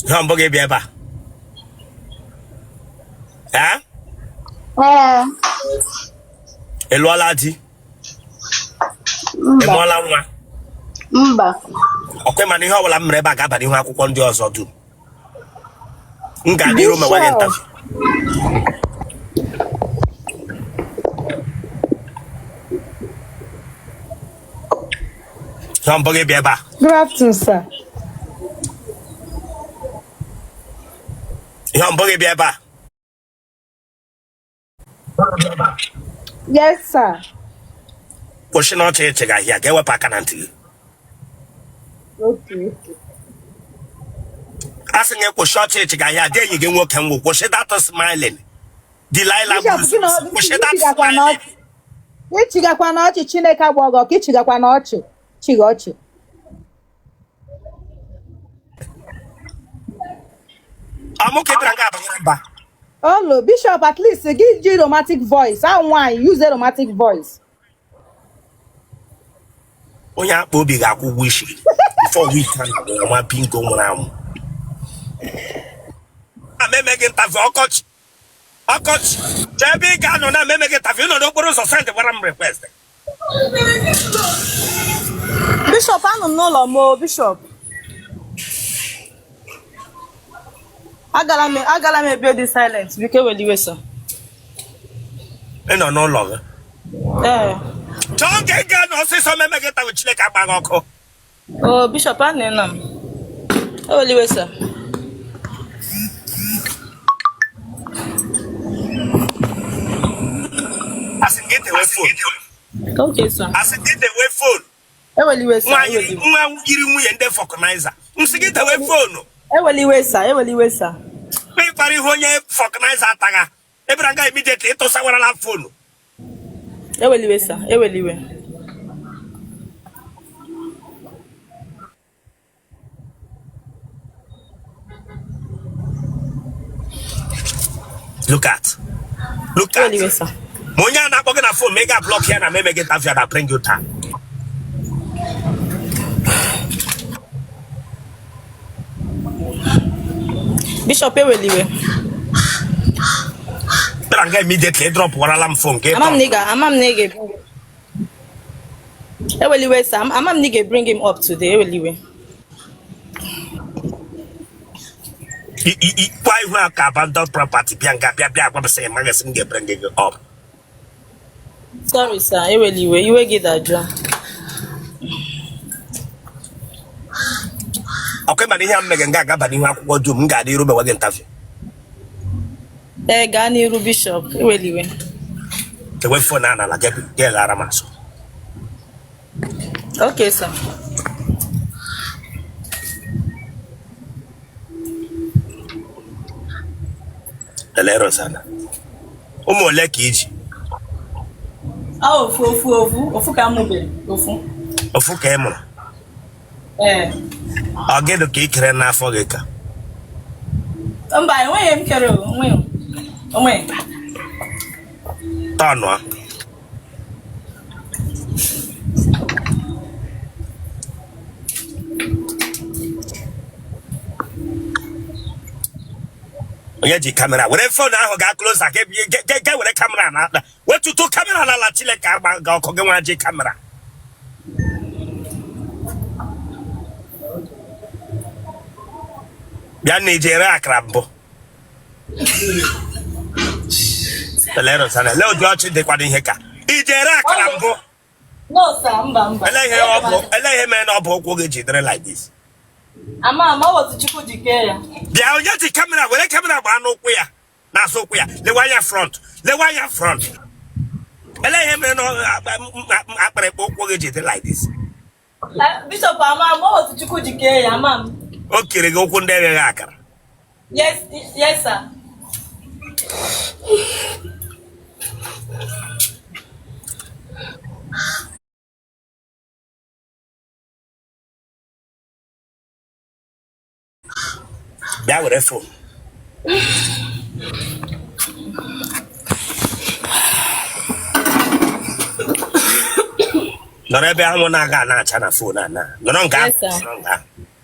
Hamburger biaba. Eh? Elwalati. Emola nwa. Mba. Okay, man, ihe ọbụla m mere ebe a ga-aba n'ihu akwụkwọ ndị ọzọ dum. M ga-adịru ma nwaanyị interview. Hamburger biaba. Good afternoon, sir. Hamburger biaba. Yes, sir. Kwụsị na ọchị ịchị ga-ahịa ga-ewepụ aka na ntị gị. Okay. Asị gị kwụsị ọchị ịchị ga-ahịa dị enyi gị nwoke nwụ kwụsị that smiling. Delilah kwụsị that smiling. Ichigakwa na ọchị Chineke agbago ka ichigakwa na ọchị chiga ọchị. Amuke dranga abanyamba. Oh, Bishop, at least give you romantic voice. How why use a romantic voice? Onye akpa obi ga-akwụ ụgwọ isi before we can nwa pinko nwere anwụ. Ameme gị ntafe ọkọchị. Chebe ị ga-anọ na ameme gị ntafe nọ n'okporo ụzọ send gwara m request. Bishop anọ n'ụlọ m Bishop. Agala m ebe dị silent biko weliwe so. Ị nọ n'ụlọ gị. Chọọ nke ga nọ ọsịsọ meme gị ntafe Chineke agbaghị ọkụ. Oh, Bishop anọ nọ m. Weliwe so. As in get away phone. Okay, sir. As in get away phone. Eweliwe sir. Nwa yiri nwunye ndị fọkụnaiza. Nsi get away phone. Eweliwe sir. Ị kpara ihe onye fọkụnaiza ataga. Ebere nga immediately ịtụsawarala phone. Eweliwe sir. Look at. Eweliwe sir. Monya na kpọgị na phone mega block ya na meme gị tafia na bring you down. Bishop eweliwe. Ebere nga immediately drop warala m phone gị. Amam nigga. Eweliwe sir. Amam nigga bring him up today. Eweliwe. Kwa ihu aka abandon property bịa agwa m sị magazine ga-bring gị up. Sorry sir. Eweliwe. Iwe gị dajụa. Okay, man, ihe mmege nga agaba n'ihu akwụkwọ dum m ga-adị iru mewe gị interview. Gaa n'iru Bishop. Eweliwe. Ewe phone anala ga-eghara m asụ. Okay, sir. Elero sana. Ụmụ ole ka iji? Ofu ka mụbe. Ofu ka ị mụrụ? Ọ gịnị ka ị kere n'afọ gị ka? Mba, enweghị m kere onwe. Tọnụ a. Onye ji kamera were phone ahụ ga close ga were kamera na wetutu kamera na la Chineke agba ga ọkụ gị nwa ji kamera. Bịa Nigeria akara mbụ. Elero sana leo dị ọchị dịkwado ihe ka ijere akara mbụ. No sir, mba. Eleghị mee na ọ bụ ụkwụ gị jidere like this. Ama otu Chukwu jike ya. Bịa onye ji kamera were kamera gbaa n'ụkwụ ya n'azụ ụkwụ ya lewa ya front. Eleghị mee na akpara ekpe ụkwụ gị jidere like this. Bishop ama otu Chukwu jike ya ama m. O kere gị ụkwụ ndị enweghị akara. Yes sir. Bịa were phone. Nọrọ ebe ahụ na-aga na-acha na phone a na. Nọrọ nga. Yes, sir.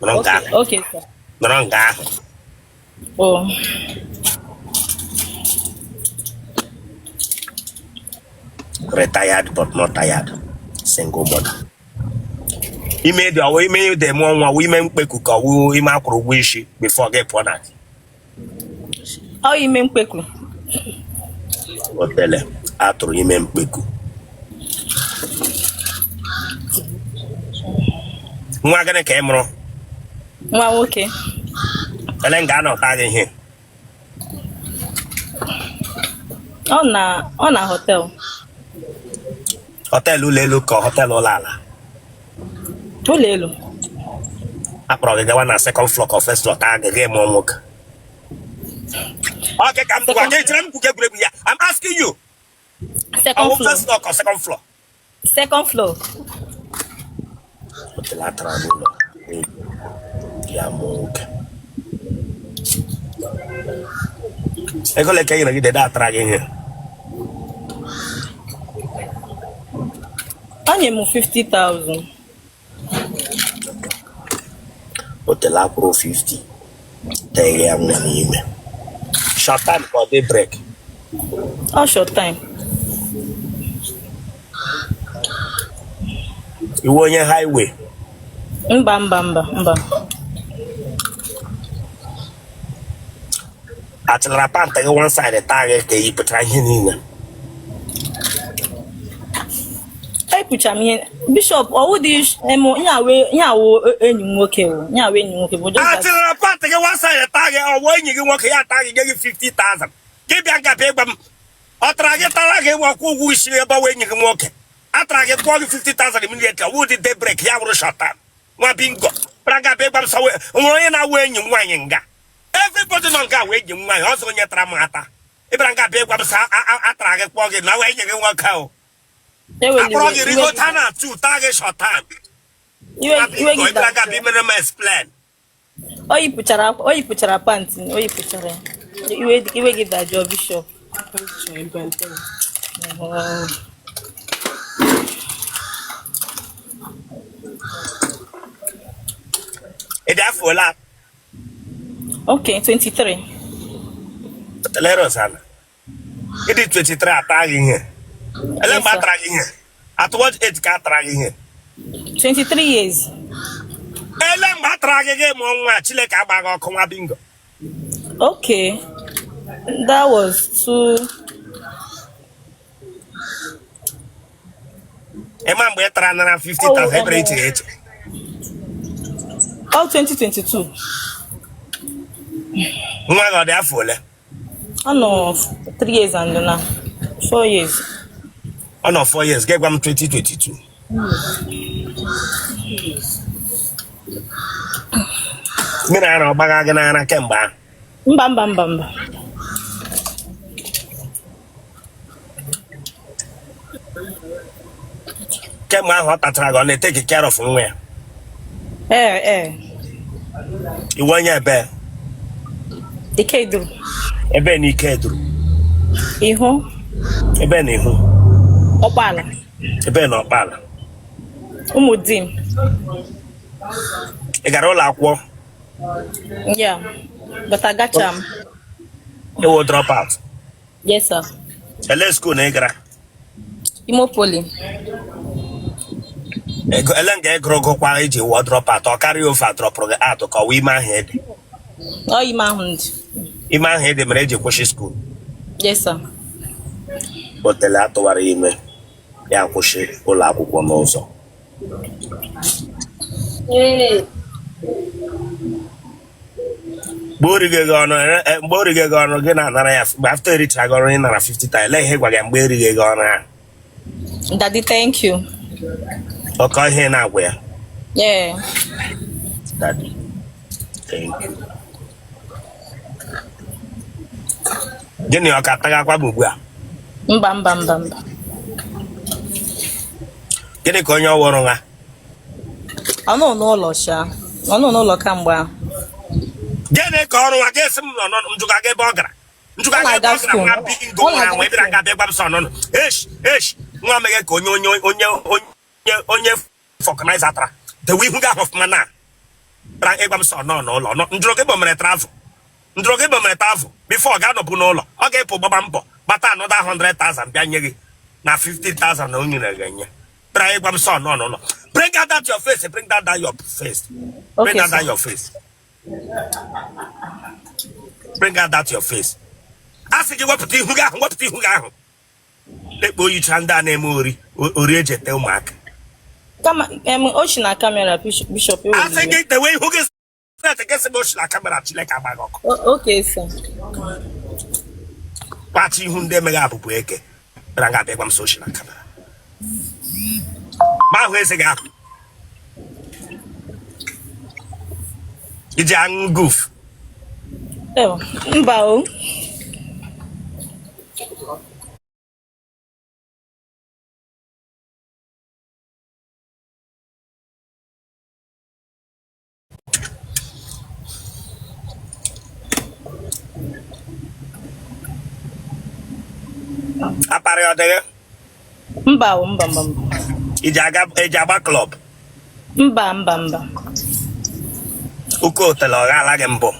Nọrọ nga. Okay, sir. Nọrọ nga. Oh. Retired but not tired. Single mother. Ime dị ọwụ ime dị mụọ nwa wụ ime mkpeku ka ọwụ ime akwụrụ ụgwọ isi before gị pụọ na. Ọ ime mkpeku. Otele atụrụ ime mkpeku. Nwa gịnị ka ị mụrụ? Nwa nwoke. Ele nga anọta gị ihe. Ọ na hotel. Hotel ụlọ elu ka hotel ụlọ ala. Ụlọ elu. Akpọrọ gị gawa na second floor ka first floor taa gị gị mụọ nwoke. Okay, come to again. I'm asking you. Second floor. First floor or second floor? Second floor. Hotel Atramulo. Yamoke. Ego le kayo nagide da atrage here. Anye mo 50,000. Hotel Apro 50. Tege am na ime. Short time for the break. Oh, short time. You want your highway? Mba. At la panta go one side the target ke ipetra hinina. Hey, pucha me Bishop, or would you nyawo enyi nwoke o. Nyawo enyi nwoke bo At la panta go one side the target or when you work here target give you 50,000. Give Bianca pebam. Otrage tarage wo ku wish about when you work. Atrage go 50,000 immediately. Would it they break ya wo short time? Wa bingo. Braga pebam so we na when you wanyenga. Everybody don't go away. You might also get Tramata. Ibranga big webs attract walking now. I can walk out. I brought you go Tana to target short time. You Ibranga be minimum plan. Oh, you put your pants in. Oh, you put your you will give that job, Bishop. It's that for that. Okay, 23. Let us have it is 23 attacking here. Let me tracking here. At what age car tracking here? 23 years. Let me tracking game on Chile Cabago Koma Bingo. Okay, that was too. A man with 350,000 every 88. Oh, 2022. Nwa go there for le. Oh no, 3 years and now 4 years. Oh no, 4 years. Give them 2022. Mina na obaga gị na kemgbe. Mba. Kemgbe ahụ ọ tatara gị ọ na-take care of nwa ya. Iwe onye ebe. Ike duru. Ebe na ike duru. Ihu. Ebe na ihu. Ọkpala. Ebe na ọkpala. Ụmụ di m. Ị gara ụlọ akwụkwọ? Yeah, but I got you. You will drop out. Yes, sir. Ele school na ị gara? Imo Poly. Ele nga ị gụrụ gụkwa iji wụọ drop out ọ carry over drop out ka ọ wụ ime ahụ ede. Oh, ime ahụ ndị. Ime ahụ ede mere eji kwụsị school. Yes, sir. Otele atụwara ime ya kwụsị ụlọ akwụkwọ n'ụzọ. Mgbe orighị gị ọnụ gị na-anara ya mgbe after erichara gị ọrụ ị nara 50,000 ele ihe gwa gị mgbe erighị gị ọnụ ahụ. Daddy, thank you. Ọkọ ihe na-agwa ya. Yeah. Daddy, thank you. Gịnị ọ ka atagakwa m ugbu a? Mba. Gịnị ka onye ọwụrụ ha? Ọ nọ n'ụlọ sha. Ọ nọ n'ụlọ kamgbe ahụ. Gịnị ka ọrụ ha ga-esi m njụga gị ebe ọ gara? Nchuka ga talk na nwa big go na we bịara ga bịa gba so no. Nwa mege ka onye fọkanize atara. The we who got of mana. Ra egba so no ụlọ. Ndro ke bo mere travel. Ndro ke bo mere travel before ga no bu n'ụlọ. Ọ ga-epụ gbaba mbọ. Bata another 100,000 bịa nye gị na 50,000 na onye na-enye. Ra egba so no. Bring out that your face. Bring that your face. Bring out that your face. Bring out that your face. Asị gị wepụta ihu gị ahụ. Lekpo yicha ndị a na-eme ori ejete ụmụaka. Oshi na camera Bishop. Asị gị tewe ihu gị straight ke sebe oshi na camera Chineke agbaghị ọkụ. Okay, sir. Kwachi ihu ndị emeghe abụbụ eke. Bịara nga abịa gwa m so oshi na camera. Ma ahụ eze gị ahụ. Iji aṅụ goof. Mba o. Apara ya ọdịghị? Mba. Iji agba klọb? Mba. Uko otele ọ gaala gị mbụ?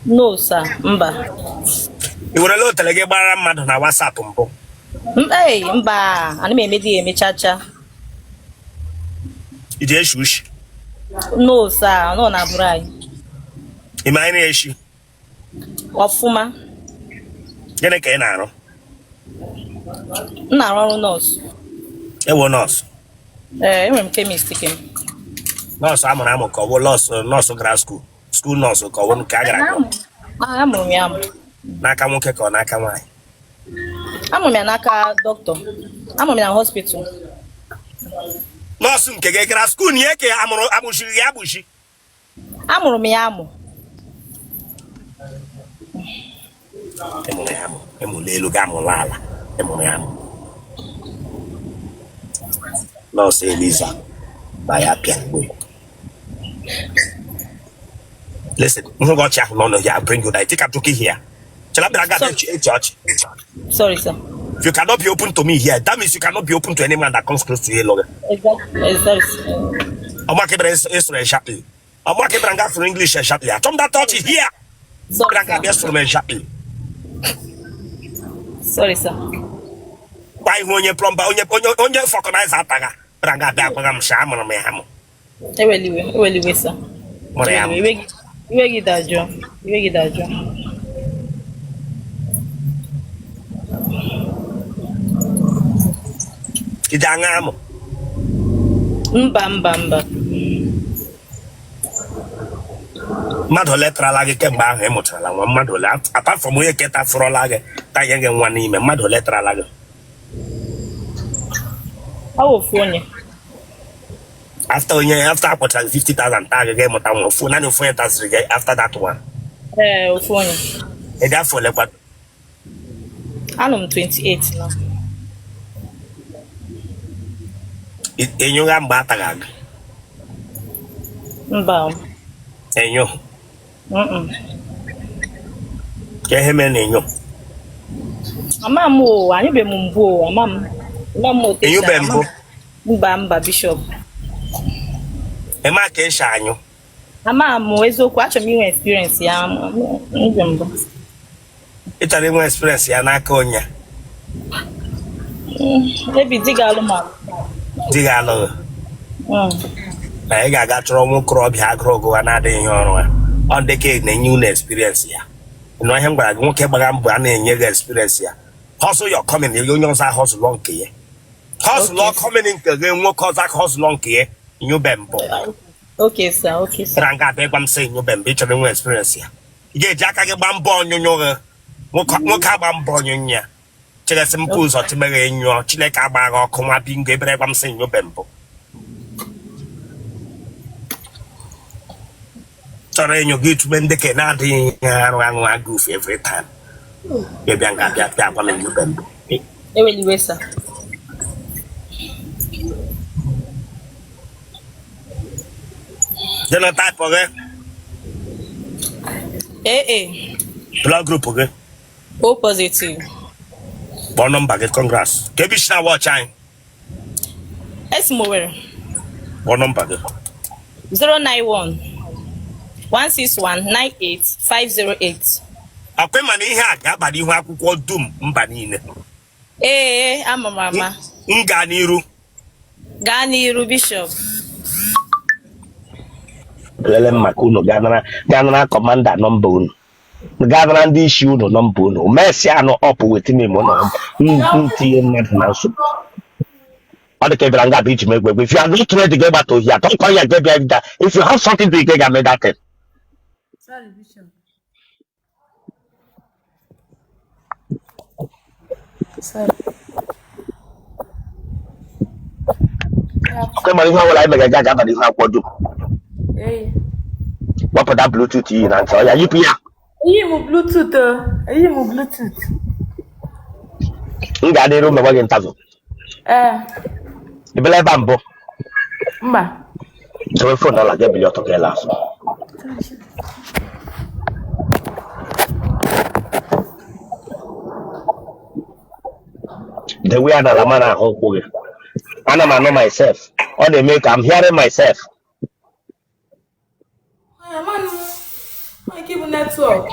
No, sir. Mba. I werele otele gị gbara mmadụ na WhatsApp mbụ? Mba. Ana m emedi emechacha. Iji eshi ushi? No, sir. No, na bụrụ anyị. Ime anyị na-eshi? Ọfụma. Gịnị ka ị na-arụ? M na-arụ ọrụ nọọsụ. Ewo nọọsụ? Enwere m chemist kem. Nọọsụ amụrụ amụ ka ọ bụ nọọsụ gara skuul nọọsụ ka ọ bụ nke a gara agụ? Amụrụ m ya amụ. N'aka nwoke ka ọ n'aka nwaanyị? Amụrụ m ya n'aka dọkịta. Amụrụ m ya na hospital. Nọọsụ nke gị gara skuul nye ka amụchiri ya agbụchi? Amụrụ m ya amụ. Emụrụ ya amụ. Emụrụ elu gị amụrụ ala. Emụrụ ya amụ. Nọọsụ Eliza ba ya pịa mgbe. Listen, I'll bring you that. I think I'm talking here. Sorry, sir. If you cannot be open to me here, that means you cannot be open to any man that comes close to you longer. Exactly. I'm not going to sharply. I'm not going to for English sharply. I told that touch here. Sorry, sir. Why when you plumber on your focus attack? Branga back when I'm shaman. Anyway, sir. Iwe gị dajụọ. Iji aṅụ amụ? Mba. Mmadụ ole tarala gị kemgbe ahụ ị mụtarala nwa? Mmadụ ole apart from onye keta fụrọla gị tanye gị nwa n'ime, mmadụ ole tarala gị? Ofu onye. After I put 50,000 tag again, but I'm full and full after that one. Ofu onye. And therefore, like what? I'm 28 now. In your batagag. Mba. And you? Get him in you. Amamu, I be mumbo, Mammo. You bembo? Mba, Bishop. Ema ka esha anyu. Amamu, eziokwu achọrọ m inwe experience ya. Mbembo. Ị chọrọ inwe experience ya n'aka onye? Maybe diga alụma. Diga alụ. Na ị ga-aga chọrọ nwa okorobịa agụrụ ọgụwa na-adịghị ihe ọrụ ya. Ọ dị ka na-enye unu experience ya. Ịnụ ihe m gwara gị, nwoke gbaga mbọ a na-enye gị experience ya. Hustle your coming, onye ọzọ ahụzụlọ nke ya. Hustle coming nke gị, nwoke ọzọ ahụzụlọ nke ya. You bembo. Okay, sir. Ranga be gwam say you bembo chọrọ nwe experience ya. Ige ji aka gị gba mbọ onyonyo gị. Nwoke agba mbọ onyonya. Chere simple ụzọ timere enyo, Chineke agba gị ọkụ nwa bingo ebere gwam say you bembo. Chọrọ enyo gị tube ndị ke na-adịghị arụ aṅụ agụf every time. Bịa nga bịa gwam you bembo. Eweliwe, sir. Genotype okay? AA. Blood group okay? O positive. Kpọọ nọmba gị, congrats. Ka ebe isi na watch anyị. Esmowere. Kpọọ nọmba gị. 091 161 98508. Akwa ma na ihe a ga-aba n'ihu akwụkwọ dum mba niile. Ee, ama. M gaa n'iru. Gaa n'iru, Bishop. Lele maka unu ganara commander nọmba unu. Ganara ndị isi unu nọmba unu. Messi anụ ọpụ wetin ime ụlọ ntinye mmadụ na nsogbu. Ọ dị ka ebere nga bụ iji m egwegwe. If you are not ready to get back to here, don't call your get behind that. If you have something to get made that thing. Sorry, Bishop. Sorry. Okay, man, if I will I make a gag about if I could do. Hey. What put that Bluetooth in and so yeah, you here. Iyi mu Bluetooth. Iyi mu Bluetooth. Nga dị room mgbe interview. Ibele bambo. Mba. So phone na la get billion to get laugh. The way I na man ahụ kwughị. Ana m know myself. Ọ na-eme ka I'm hearing myself. Man, I keep network.